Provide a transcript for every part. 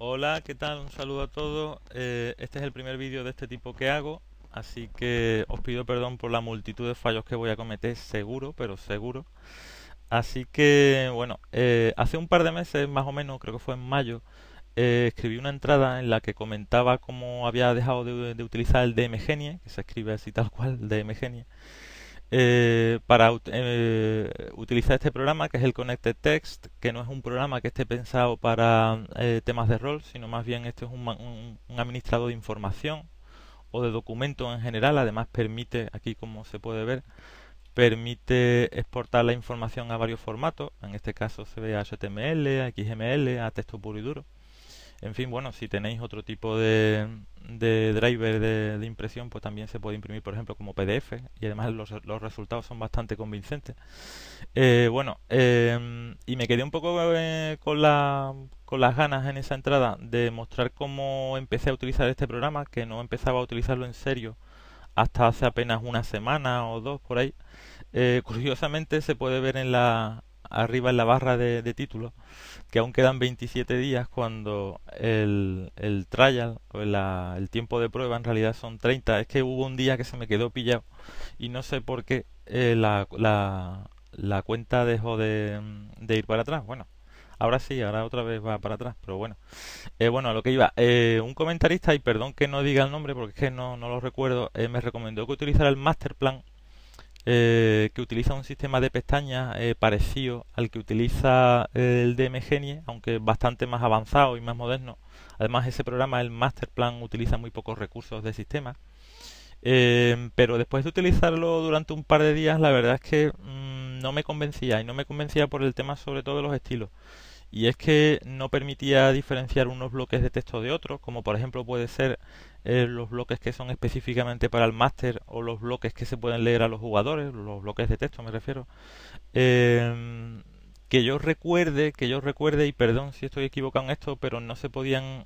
Hola, ¿qué tal? Un saludo a todos. Este es el primer vídeo de este tipo que hago, así que os pido perdón por la multitud de fallos que voy a cometer, seguro, pero seguro. Así que, bueno, hace un par de meses, más o menos, creo que fue en mayo, escribí una entrada en la que comentaba cómo había dejado de utilizar el DMGenie, que se escribe así tal cual, el DMGenie, para utilizar este programa que es el Connected Text, que no es un programa que esté pensado para temas de rol, sino más bien este es un administrador de información o de documentos en general. Además permite, aquí como se puede ver, permite exportar la información a varios formatos. En este caso se ve a HTML, a XML, a texto puro y duro. En fin, bueno, si tenéis otro tipo de driver de impresión, pues también se puede imprimir, por ejemplo, como PDF, y además los resultados son bastante convincentes. Y me quedé un poco con las ganas en esa entrada de mostrar cómo empecé a utilizar este programa, que no empezaba a utilizarlo en serio hasta hace apenas una semana o dos por ahí. Curiosamente se puede ver arriba en la barra de títulos que aún quedan 27 días cuando el trial o el tiempo de prueba en realidad son 30. Es que hubo un día que se me quedó pillado y no sé por qué la cuenta dejó de ir para atrás. Bueno, ahora sí, ahora otra vez va para atrás, pero bueno. Bueno, a lo que iba. Un comentarista, y perdón que no diga el nombre porque es que no lo recuerdo, me recomendó que utilizara el Masterplan, que utiliza un sistema de pestañas parecido al que utiliza el DMGenie, aunque bastante más avanzado y más moderno. Además, ese programa, el Masterplan, utiliza muy pocos recursos de sistema. Pero después de utilizarlo durante un par de días, la verdad es que no me convencía, y no me convencía por el tema sobre todo de los estilos. Y es que no permitía diferenciar unos bloques de texto de otros, como por ejemplo puede ser los bloques que son específicamente para el máster o los bloques que se pueden leer a los jugadores, los bloques de texto me refiero. Eh, que yo recuerde, y perdón si estoy equivocado en esto, pero no se podían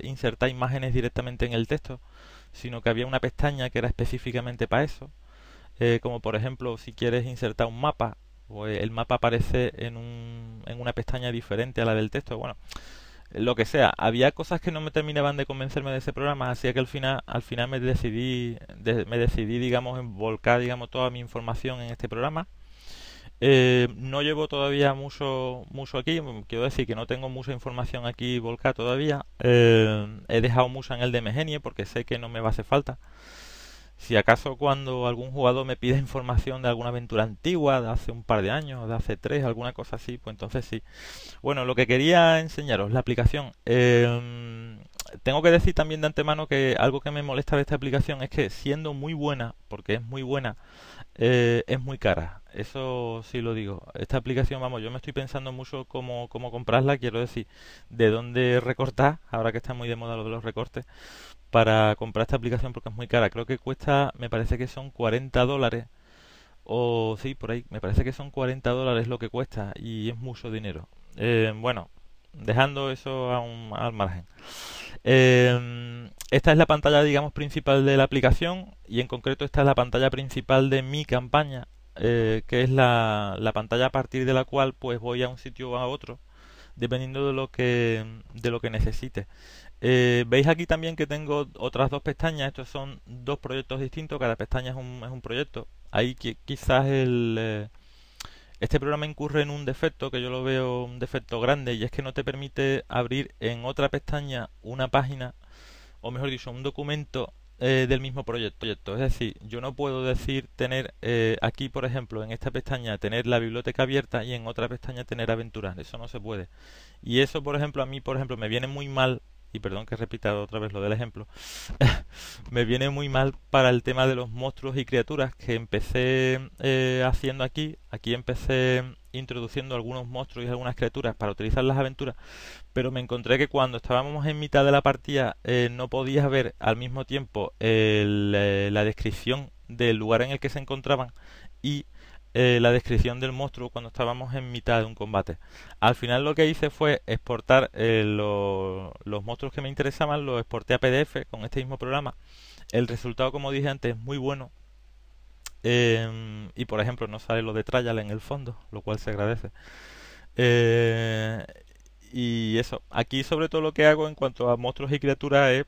insertar imágenes directamente en el texto, sino que había una pestaña que era específicamente para eso. Como por ejemplo, si quieres insertar un mapa, pues el mapa aparece en una pestaña diferente a la del texto. Bueno, lo que sea, había cosas que no me terminaban de convencerme de ese programa, así que al final me decidí, digamos, en volcar, digamos, toda mi información en este programa. No llevo todavía mucho aquí, quiero decir que no tengo mucha información aquí volcada todavía. He dejado mucha en el de Megenie porque sé que no me va a hacer falta. Si acaso cuando algún jugador me pide información de alguna aventura antigua, de hace un par de años, de hace tres, alguna cosa así, pues entonces sí. Bueno, lo que quería enseñaros, la aplicación. Tengo que decir también de antemano que algo que me molesta de esta aplicación es que siendo muy buena, porque es muy buena, es muy cara. Eso sí lo digo. Esta aplicación, vamos, yo me estoy pensando mucho cómo comprarla, quiero decir, de dónde recortar, ahora que está muy de moda lo de los recortes, para comprar esta aplicación porque es muy cara. Creo que cuesta, me parece que son $40, o sí, por ahí, me parece que son $40 lo que cuesta y es mucho dinero. Bueno, dejando eso al margen. Esta es la pantalla, digamos, principal de la aplicación, y en concreto esta es la pantalla principal de mi campaña, que es la pantalla a partir de la cual pues voy a un sitio o a otro dependiendo de lo que necesite. Veis aquí también que tengo otras dos pestañas. Estos son dos proyectos distintos, cada pestaña es un proyecto. Ahí quizás este programa incurre en un defecto que yo lo veo un defecto grande, y es que no te permite abrir en otra pestaña una página, o mejor dicho, un documento del mismo proyecto. Es decir, yo no puedo decir tener aquí, por ejemplo, en esta pestaña tener la biblioteca abierta y en otra pestaña tener aventuras. Eso no se puede. Y eso, por ejemplo, a mí, por ejemplo, me viene muy mal, y perdón que repita otra vez lo del ejemplo, me viene muy mal para el tema de los monstruos y criaturas que empecé haciendo aquí. Aquí empecé introduciendo algunos monstruos y algunas criaturas para utilizar las aventuras, pero me encontré que cuando estábamos en mitad de la partida no podías ver al mismo tiempo la descripción del lugar en el que se encontraban y la descripción del monstruo cuando estábamos en mitad de un combate. Al final lo que hice fue exportar los monstruos que me interesaban, los exporté a PDF con este mismo programa. El resultado, como dije antes, es muy bueno. Y por ejemplo no sale lo de trial en el fondo, lo cual se agradece. Eh, Y eso, aquí sobre todo lo que hago en cuanto a monstruos y criaturas es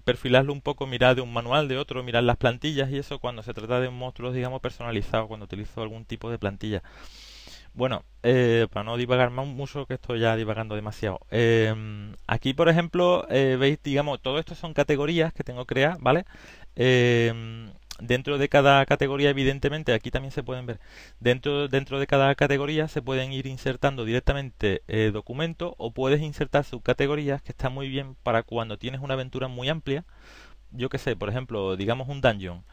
perfilarlo un poco, mirar de un manual, de otro, mirar las plantillas y eso cuando se trata de monstruos, digamos, personalizados, cuando utilizo algún tipo de plantilla. Bueno, para no divagar más mucho, que estoy ya divagando demasiado. Aquí, por ejemplo, veis, digamos, todo esto son categorías que tengo creadas, ¿vale? Dentro de cada categoría, evidentemente, aquí también se pueden ver, dentro de cada categoría se pueden ir insertando directamente documentos o puedes insertar subcategorías, que está muy bien para cuando tienes una aventura muy amplia. Yo qué sé, por ejemplo, digamos un dungeon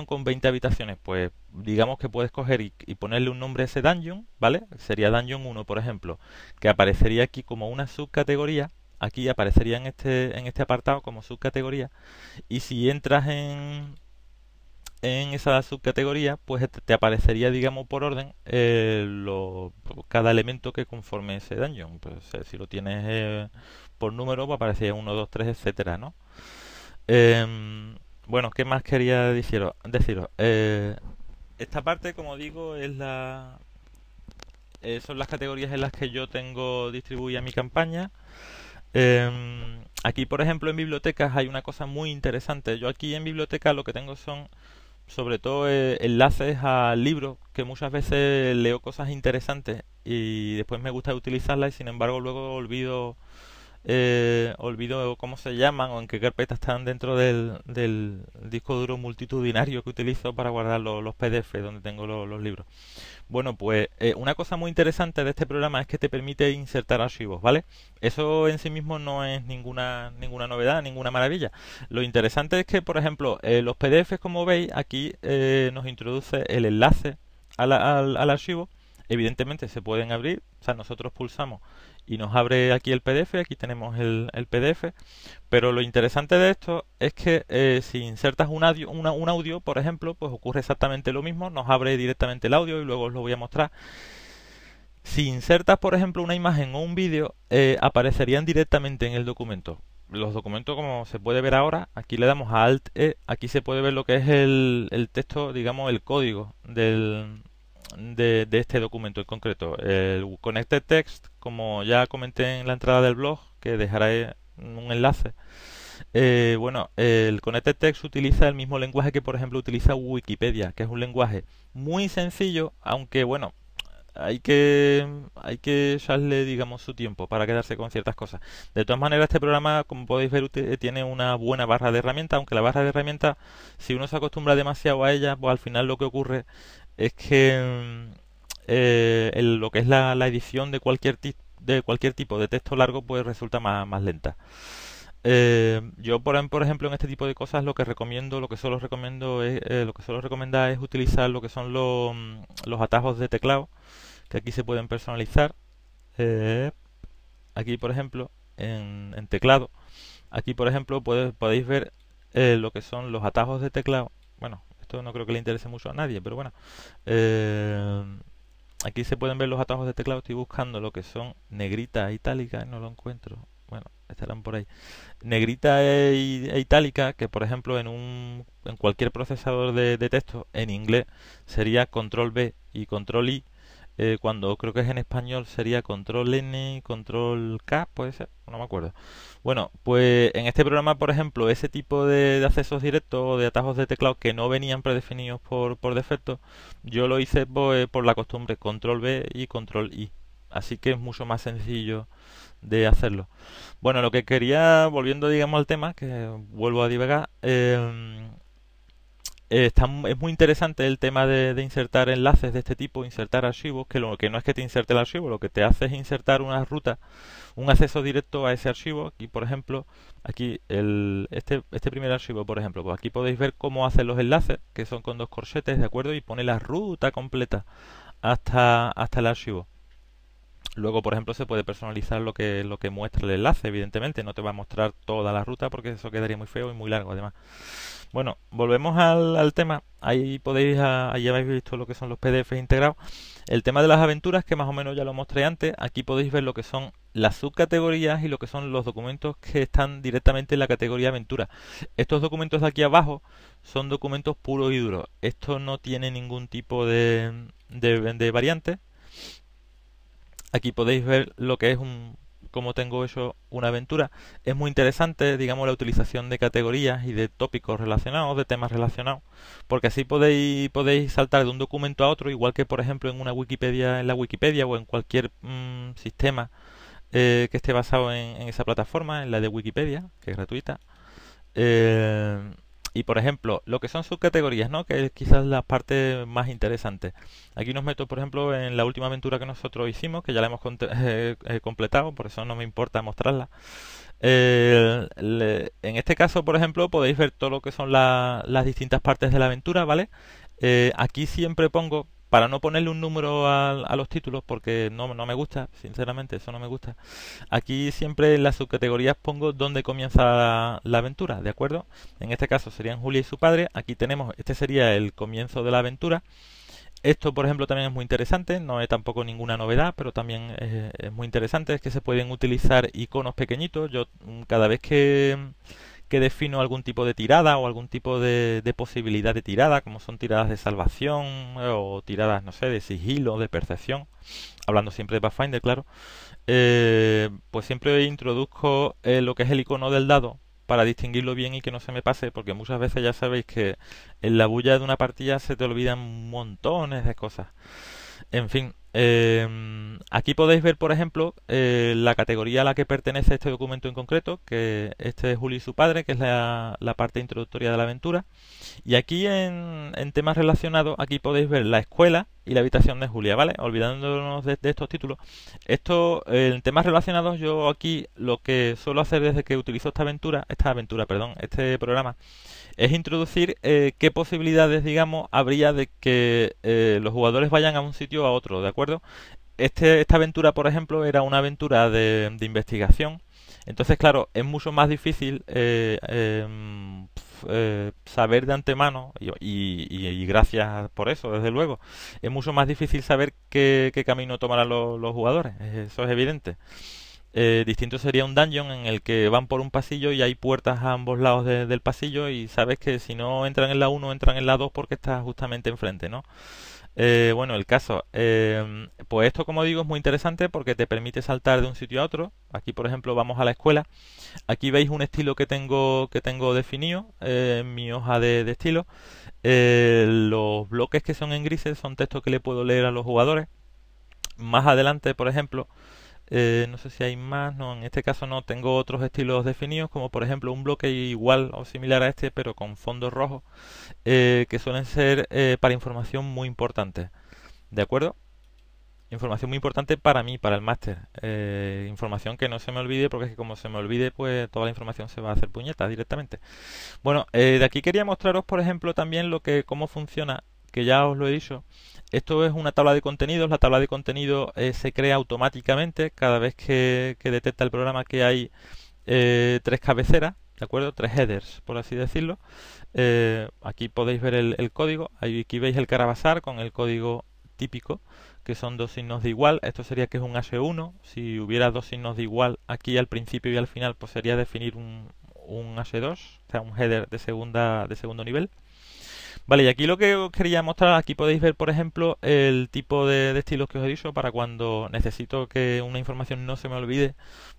con 20 habitaciones, pues digamos que puedes coger y ponerle un nombre a ese dungeon, ¿vale? Sería Dungeon 1, por ejemplo, que aparecería aquí como una subcategoría, aquí aparecería en este apartado como subcategoría, y si entras en esa subcategoría, pues te aparecería, digamos, por orden cada elemento que conforme ese dungeon. Pues si lo tienes por número, pues aparecería uno 2 3 etcétera, ¿no? Bueno, ¿qué más quería deciros? Esta parte, como digo, son las categorías en las que yo tengo distribuida mi campaña. Aquí, por ejemplo, en bibliotecas hay una cosa muy interesante. Yo aquí en biblioteca lo que tengo son, sobre todo, enlaces a libros, que muchas veces leo cosas interesantes y después me gusta utilizarlas y sin embargo luego olvido cómo se llaman o en qué carpeta están dentro del disco duro multitudinario que utilizo para guardar los PDF donde tengo los libros. Bueno, pues una cosa muy interesante de este programa es que te permite insertar archivos, ¿vale? Eso en sí mismo no es ninguna novedad, ninguna maravilla. Lo interesante es que, por ejemplo, los PDFs, como veis, aquí nos introduce el enlace al archivo. Evidentemente se pueden abrir, o sea, nosotros pulsamos y nos abre aquí el PDF, aquí tenemos el PDF, pero lo interesante de esto es que si insertas un audio, por ejemplo, pues ocurre exactamente lo mismo, nos abre directamente el audio y luego os lo voy a mostrar. Si insertas, por ejemplo, una imagen o un vídeo, aparecerían directamente en el documento. Los documentos, como se puede ver ahora, aquí le damos a Alt-E, aquí se puede ver lo que es el texto, digamos, el código de este documento en concreto. El Connected Text, como ya comenté en la entrada del blog, que dejaré un enlace. Bueno, el Connected Text utiliza el mismo lenguaje que, por ejemplo, utiliza Wikipedia, que es un lenguaje muy sencillo, aunque bueno, hay que echarle, digamos, su tiempo para quedarse con ciertas cosas. De todas maneras, este programa, como podéis ver, tiene una buena barra de herramientas, aunque la barra de herramientas, si uno se acostumbra demasiado a ella, pues al final lo que ocurre es que lo que es la edición de cualquier tipo de texto largo, pues resulta más lenta. Yo, por ejemplo, en este tipo de cosas lo que suelo recomiendo lo que suelo recomendar es utilizar lo que son los atajos de teclado, que aquí se pueden personalizar. Eh, Aquí, por ejemplo, en teclado, aquí, por ejemplo, podéis ver lo que son los atajos de teclado. Bueno, esto no creo que le interese mucho a nadie, pero bueno. Eh, Aquí se pueden ver los atajos de teclado. Estoy buscando lo que son negrita, itálica, y no lo encuentro. Bueno, estarán por ahí. Negrita itálica, que por ejemplo en cualquier procesador de texto en inglés sería control B y control I. Cuando creo que es en español sería control N, control K, puede ser, no me acuerdo. Bueno, pues en este programa, por ejemplo, ese tipo de accesos directos o de atajos de teclado que no venían predefinidos por defecto, yo lo hice por la costumbre control B y control I. Así que es mucho más sencillo de hacerlo. Bueno, lo que quería, volviendo digamos al tema, que vuelvo a divagar, es muy interesante el tema de insertar enlaces de este tipo, insertar archivos, que lo que no es que te inserte el archivo, lo que te hace es insertar una ruta, un acceso directo a ese archivo. Aquí, por ejemplo, aquí este primer archivo, por ejemplo, pues aquí podéis ver cómo hace los enlaces, que son con dos corchetes, ¿de acuerdo? Y pone la ruta completa hasta el archivo. Luego, por ejemplo, se puede personalizar lo que muestra el enlace, evidentemente. No te va a mostrar toda la ruta porque eso quedaría muy feo y muy largo, además. Bueno, volvemos al tema. Ahí habéis visto lo que son los PDFs integrados. El tema de las aventuras, que más o menos ya lo mostré antes. Aquí podéis ver lo que son las subcategorías y lo que son los documentos que están directamente en la categoría aventura. Estos documentos de aquí abajo son documentos puros y duros. Esto no tiene ningún tipo de variante. Aquí podéis ver lo que es cómo tengo hecho una aventura. Es muy interesante, digamos, la utilización de categorías y de tópicos relacionados, de temas relacionados, porque así podéis saltar de un documento a otro, igual que por ejemplo en una Wikipedia, en la Wikipedia o en cualquier sistema que esté basado en esa plataforma, en la de Wikipedia, que es gratuita. Eh, y por ejemplo, lo que son subcategorías, ¿no? Que es quizás la parte más interesante. Aquí nos meto, por ejemplo, en la última aventura que nosotros hicimos, que ya la hemos completado, por eso no me importa mostrarla. En este caso, por ejemplo, podéis ver todo lo que son las distintas partes de la aventura, ¿vale? Aquí siempre pongo, para no ponerle un número a los títulos, porque no me gusta, sinceramente, eso no me gusta. Aquí siempre en las subcategorías pongo dónde comienza la aventura, ¿de acuerdo? En este caso serían Julia y su padre. Aquí tenemos, este sería el comienzo de la aventura. Esto, por ejemplo, también es muy interesante, no es tampoco ninguna novedad, pero también es muy interesante, es que se pueden utilizar iconos pequeñitos. Yo cada vez que defino algún tipo de tirada o algún tipo de posibilidad de tirada, como son tiradas de salvación o tiradas, no sé, de sigilo, de percepción, hablando siempre de Pathfinder, claro, pues siempre introduzco lo que es el icono del dado para distinguirlo bien y que no se me pase, porque muchas veces ya sabéis que en la bulla de una partida se te olvidan montones de cosas. En fin, aquí podéis ver, por ejemplo, la categoría a la que pertenece este documento en concreto, que este es Julio y su padre, que es la parte introductoria de la aventura. Y aquí en temas relacionados, aquí podéis ver la escuela y la habitación de Julia, ¿vale? Olvidándonos de estos títulos. Esto, en temas relacionados, yo aquí lo que suelo hacer desde que utilizo este programa, es introducir qué posibilidades, digamos, habría de que los jugadores vayan a un sitio o a otro, ¿de acuerdo? Esta aventura, por ejemplo, era una aventura de investigación. Entonces, claro, es mucho más difícil saber de antemano, y gracias por eso, desde luego, es mucho más difícil saber qué camino tomarán los jugadores. Eso es evidente. Distinto sería un dungeon en el que van por un pasillo y hay puertas a ambos lados del pasillo y sabes que si no entran en la 1 entran en la 2 porque está justamente enfrente, ¿no? Bueno, el caso, pues esto como digo es muy interesante porque te permite saltar de un sitio a otro. Aquí por ejemplo vamos a la escuela. Aquí veis un estilo que tengo definido en mi hoja de estilo. Los bloques que son en grises son textos que le puedo leer a los jugadores. Más adelante, por ejemplo, no sé si hay más, no, en este caso no, tengo otros estilos definidos, como por ejemplo un bloque igual o similar a este, pero con fondo rojo, que suelen ser para información muy importante, ¿de acuerdo? Información muy importante para mí, para el máster. Información que no se me olvide, porque es que como se me olvide, pues toda la información se va a hacer puñetas directamente. Bueno, de aquí quería mostraros, por ejemplo, también cómo funciona, que ya os lo he dicho. Esto es una tabla de contenidos. La tabla de contenidos se crea automáticamente cada vez que detecta el programa que hay tres cabeceras, ¿de acuerdo? Tres headers, por así decirlo. Aquí podéis ver el código. Aquí veis el Carabasar con el código típico, que son dos signos de igual. Esto sería que es un H1. Si hubiera dos signos de igual aquí al principio y al final, pues sería definir un H2, o sea, un header de segundo nivel. Vale, y aquí lo que os quería mostrar, aquí podéis ver, por ejemplo, el tipo de estilos que os he dicho para cuando necesito que una información no se me olvide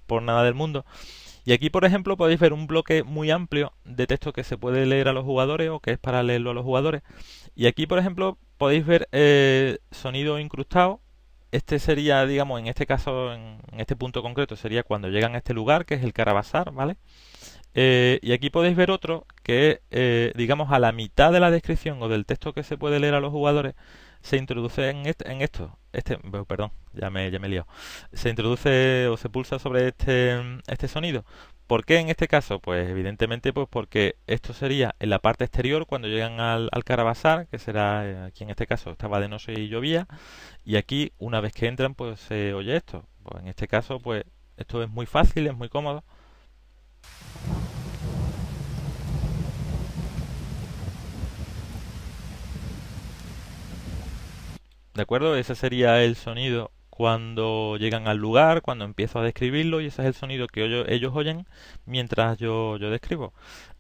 por nada del mundo. Y aquí, por ejemplo, podéis ver un bloque muy amplio de texto que se puede leer a los jugadores o que es para leerlo a los jugadores. Y aquí, por ejemplo, podéis ver sonido incrustado. Este sería, digamos, en este caso, en este punto concreto, sería cuando llegan a este lugar, que es el Carabasar, ¿vale? Y aquí podéis ver otro que, digamos, a la mitad de la descripción o del texto que se puede leer a los jugadores, se introduce en esto. Perdón, ya me he liado. Se introduce o se pulsa sobre este sonido. ¿Por qué en este caso? Pues evidentemente pues porque esto sería en la parte exterior cuando llegan al Carabasar, que será, aquí en este caso estaba de noche y llovía, y aquí una vez que entran pues se oye esto. Pues en este caso pues esto es muy fácil, es muy cómodo. ¿De acuerdo? Ese sería el sonido cuando llegan al lugar, cuando empiezo a describirlo, y ese es el sonido que ellos oyen mientras yo describo.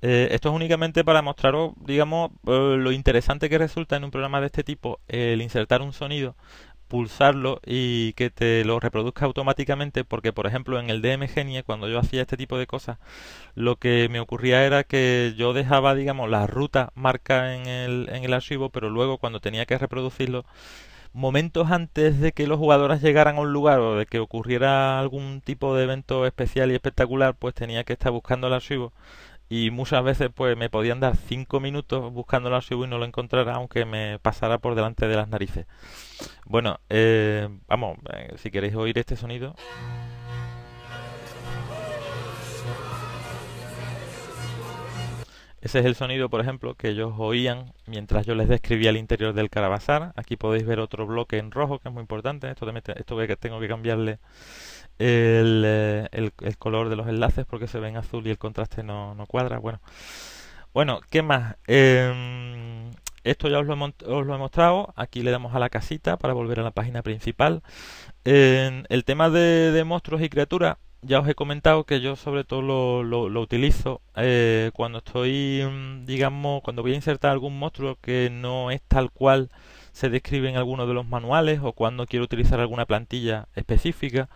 Esto es únicamente para mostraros, digamos, lo interesante que resulta en un programa de este tipo el insertar un sonido pulsarlo y que te lo reproduzca automáticamente, porque por ejemplo en el DMGenie, cuando yo hacía este tipo de cosas, lo que me ocurría era que yo dejaba, digamos, la ruta marca en el archivo, pero luego cuando tenía que reproducirlo, momentos antes de que los jugadores llegaran a un lugar o de que ocurriera algún tipo de evento especial y espectacular, pues tenía que estar buscando el archivo y muchas veces pues me podían dar 5 minutos buscando el archivo y no lo encontrara aunque me pasara por delante de las narices. Bueno, vamos, si queréis oír este sonido. Ese es el sonido, por ejemplo, que ellos oían mientras yo les describía el interior del Caravasar. Aquí podéis ver otro bloque en rojo, que es muy importante. Esto que tengo que cambiarle el color de los enlaces porque se ven azul y el contraste no cuadra. Bueno, ¿qué más? Esto ya os lo he mostrado. Aquí le damos a la casita para volver a la página principal. En el tema de monstruos y criaturas, ya os he comentado que yo sobre todo lo utilizo cuando estoy, digamos, cuando voy a insertar algún monstruo que no es tal cual se describe en alguno de los manuales o cuando quiero utilizar alguna plantilla específica,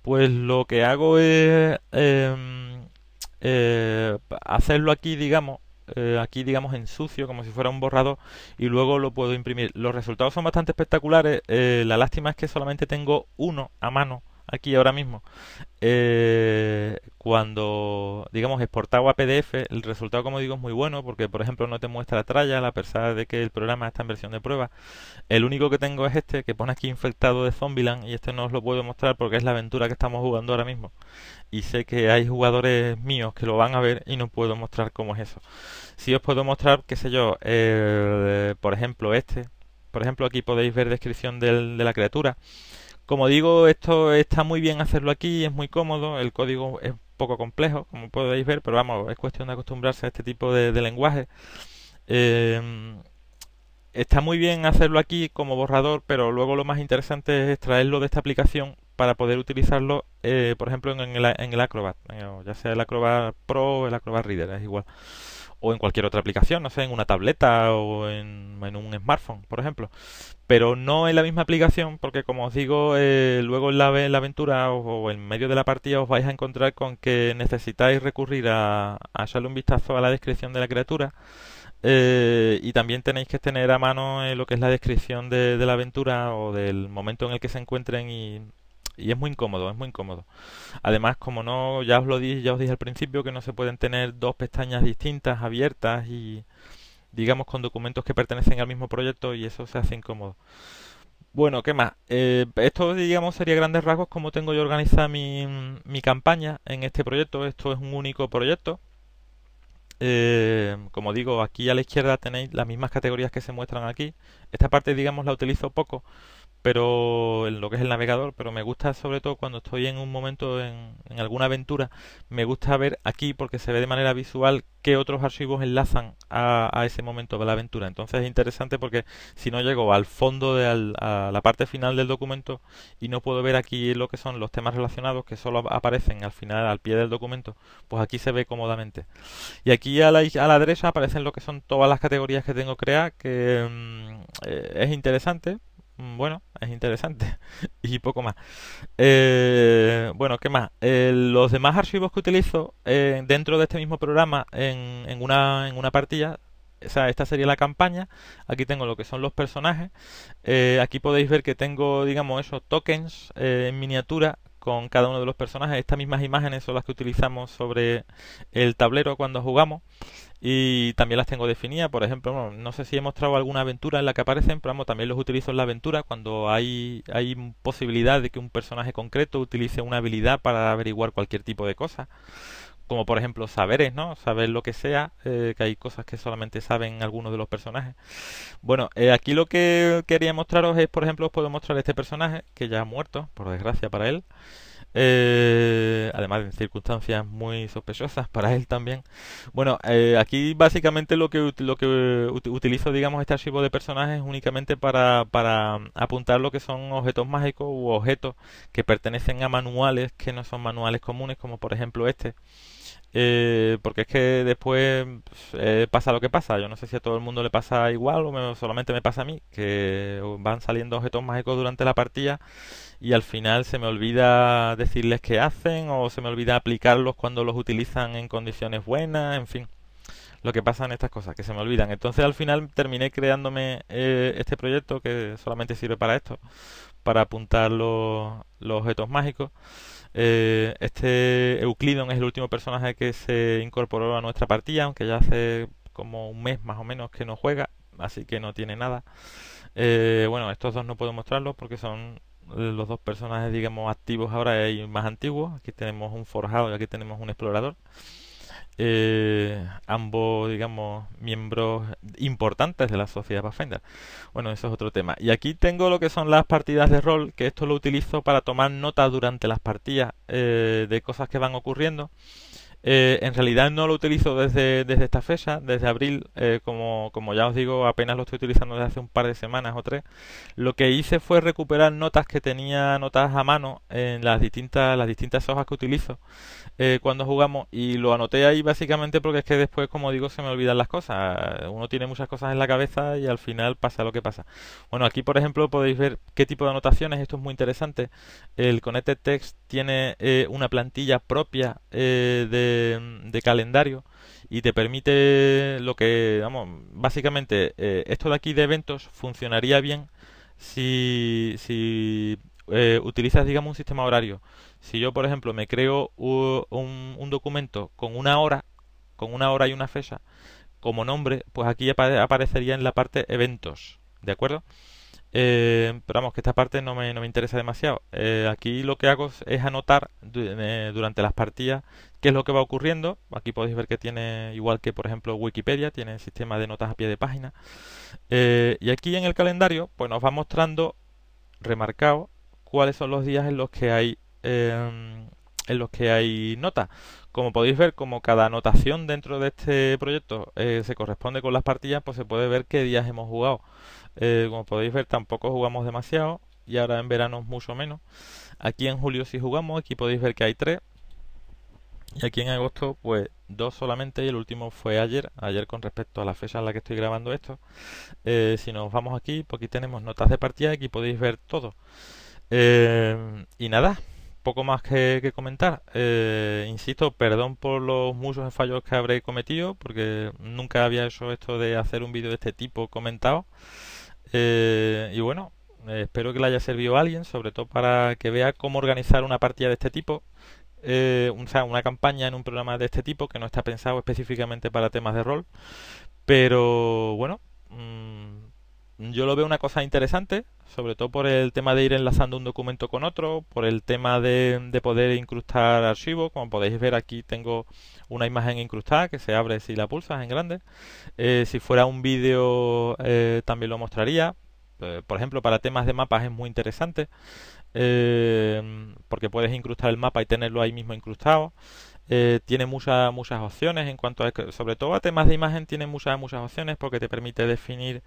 pues lo que hago es hacerlo aquí digamos en sucio, como si fuera un borrador, y luego lo puedo imprimir. Los resultados son bastante espectaculares. La lástima es que solamente tengo uno a mano aquí ahora mismo. Cuando, digamos, exportado a PDF, el resultado, como digo, es muy bueno porque, por ejemplo, no te muestra trial a pesar de que el programa está en versión de prueba. El único que tengo es este, que pone aquí infectado de Zombieland, y este no os lo puedo mostrar porque es la aventura que estamos jugando ahora mismo. Y sé que hay jugadores míos que lo van a ver y no puedo mostrar cómo es eso. Sí os puedo mostrar, qué sé yo, por ejemplo, este. Por ejemplo, aquí podéis ver descripción de la criatura. Como digo, esto está muy bien hacerlo aquí, es muy cómodo, el código es un poco complejo, como podéis ver, pero vamos, es cuestión de acostumbrarse a este tipo de lenguaje. Eh, Está muy bien hacerlo aquí como borrador, pero luego lo más interesante es extraerlo de esta aplicación para poder utilizarlo, por ejemplo, en el Acrobat, ya sea el Acrobat Pro o el Acrobat Reader, es igual. O en cualquier otra aplicación, no sé, en una tableta o en un smartphone, por ejemplo. Pero no en la misma aplicación, porque como os digo, luego en la aventura o en medio de la partida os vais a encontrar con que necesitáis recurrir a echarle un vistazo a la descripción de la criatura. Y también tenéis que tener a mano lo que es la descripción de la aventura o del momento en el que se encuentren y es muy incómodo, es muy incómodo. Además, como no, ya os dije al principio que no se pueden tener dos pestañas distintas abiertas y digamos con documentos que pertenecen al mismo proyecto y eso se hace incómodo. Bueno, ¿qué más? Esto, digamos, sería grandes rasgos como tengo yo organizada mi campaña en este proyecto. Esto es un único proyecto. Como digo, aquí a la izquierda tenéis las mismas categorías que se muestran aquí. Esta parte, digamos, la utilizo poco, pero en lo que es el navegador, pero me gusta sobre todo cuando estoy en un momento en alguna aventura, me gusta ver aquí porque se ve de manera visual qué otros archivos enlazan a ese momento de la aventura. Entonces es interesante porque si no llego al fondo a la parte final del documento y no puedo ver aquí lo que son los temas relacionados que solo aparecen al final, al pie del documento, pues aquí se ve cómodamente. Y aquí a la derecha aparecen lo que son todas las categorías que tengo creadas, que es interesante. Bueno, es interesante. Y poco más. Bueno, ¿qué más? Los demás archivos que utilizo dentro de este mismo programa en una partida, o sea, esta sería la campaña. Aquí tengo lo que son los personajes. Aquí podéis ver que tengo, digamos, esos tokens en miniatura con cada uno de los personajes. Estas mismas imágenes son las que utilizamos sobre el tablero cuando jugamos. Y también las tengo definidas, por ejemplo, bueno, no sé si he mostrado alguna aventura en la que aparecen, pero vamos, también los utilizo en la aventura cuando hay posibilidad de que un personaje concreto utilice una habilidad para averiguar cualquier tipo de cosa. Como por ejemplo saberes, ¿no? Saber lo que sea, que hay cosas que solamente saben algunos de los personajes. Bueno, aquí lo que quería mostraros es, por ejemplo, os puedo mostrar este personaje, que ya ha muerto, por desgracia para él. Además de circunstancias muy sospechosas para él también. Bueno, aquí básicamente lo que utilizo, digamos, este archivo de personajes únicamente para apuntar lo que son objetos mágicos u objetos que pertenecen a manuales que no son manuales comunes, como por ejemplo este. Porque es que después pasa lo que pasa. Yo no sé si a todo el mundo le pasa igual o solamente me pasa a mí, que van saliendo objetos mágicos durante la partida y al final se me olvida decirles qué hacen o se me olvida aplicarlos cuando los utilizan en condiciones buenas, en fin. Lo que pasa en estas cosas, que se me olvidan. Entonces al final terminé creándome este proyecto que solamente sirve para esto, para apuntar los objetos mágicos. Este Euclidon es el último personaje que se incorporó a nuestra partida, aunque ya hace como un mes más o menos que no juega, así que no tiene nada. Bueno, estos dos no puedo mostrarlos porque son los dos personajes, digamos, activos ahora y más antiguos. Aquí tenemos un forjado y aquí tenemos un explorador. Ambos, digamos, miembros importantes de la sociedad Pathfinder. Bueno, eso es otro tema. Y aquí tengo lo que son las partidas de rol, que esto lo utilizo para tomar notas durante las partidas de cosas que van ocurriendo. En realidad no lo utilizo desde esta fecha, desde abril, como ya os digo, apenas lo estoy utilizando desde hace un par de semanas o tres. Lo que hice fue recuperar notas que tenía anotadas a mano en las distintas hojas que utilizo cuando jugamos y lo anoté ahí básicamente porque es que después, como digo, se me olvidan las cosas. Uno tiene muchas cosas en la cabeza y al final pasa lo que pasa. Bueno, aquí por ejemplo podéis ver qué tipo de anotaciones, esto es muy interesante. El Connected Text tiene una plantilla propia de calendario y te permite lo que, vamos, básicamente esto de aquí de eventos funcionaría bien si utilizas, digamos, un sistema horario. Si yo, por ejemplo, me creo un documento con una hora y una fecha como nombre, pues aquí aparecería en la parte eventos, ¿de acuerdo? Pero vamos, que esta parte no me interesa demasiado. Aquí lo que hago es anotar durante las partidas qué es lo que va ocurriendo. Aquí podéis ver que tiene, igual que por ejemplo Wikipedia, tiene sistema de notas a pie de página. Y aquí en el calendario, pues nos va mostrando remarcado cuáles son los días en los que hay notas. Como podéis ver, como cada anotación dentro de este proyecto se corresponde con las partidas, pues se puede ver qué días hemos jugado. Como podéis ver, tampoco jugamos demasiado y ahora en verano mucho menos. Aquí en julio sí jugamos, aquí podéis ver que hay tres. Y aquí en agosto, pues dos solamente y el último fue ayer con respecto a la fecha en la que estoy grabando esto. Si nos vamos aquí, pues aquí tenemos notas de partida y aquí podéis ver todo. Y nada, poco más que comentar. Insisto, perdón por los muchos fallos que habré cometido, porque nunca había hecho esto de hacer un vídeo de este tipo comentado. Y bueno, espero que le haya servido a alguien, sobre todo para que vea cómo organizar una partida de este tipo. O sea, una campaña en un programa de este tipo que no está pensado específicamente para temas de rol. Pero bueno, yo lo veo una cosa interesante, sobre todo por el tema de ir enlazando un documento con otro, por el tema de poder incrustar archivos. Como podéis ver aquí tengo una imagen incrustada que se abre si la pulsas en grande. Si fuera un vídeo también lo mostraría. Por ejemplo, para temas de mapas es muy interesante porque puedes incrustar el mapa y tenerlo ahí mismo incrustado. Tiene muchas opciones en cuanto a, sobre todo a temas de imagen, tiene muchas opciones porque te permite definir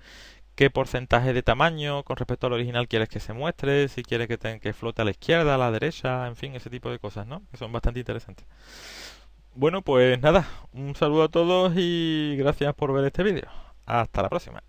qué porcentaje de tamaño con respecto al original quieres que se muestre, si quieres que flote a la izquierda, a la derecha, en fin, ese tipo de cosas, ¿no? Que son bastante interesantes. Bueno, pues nada, un saludo a todos y gracias por ver este vídeo. Hasta la próxima.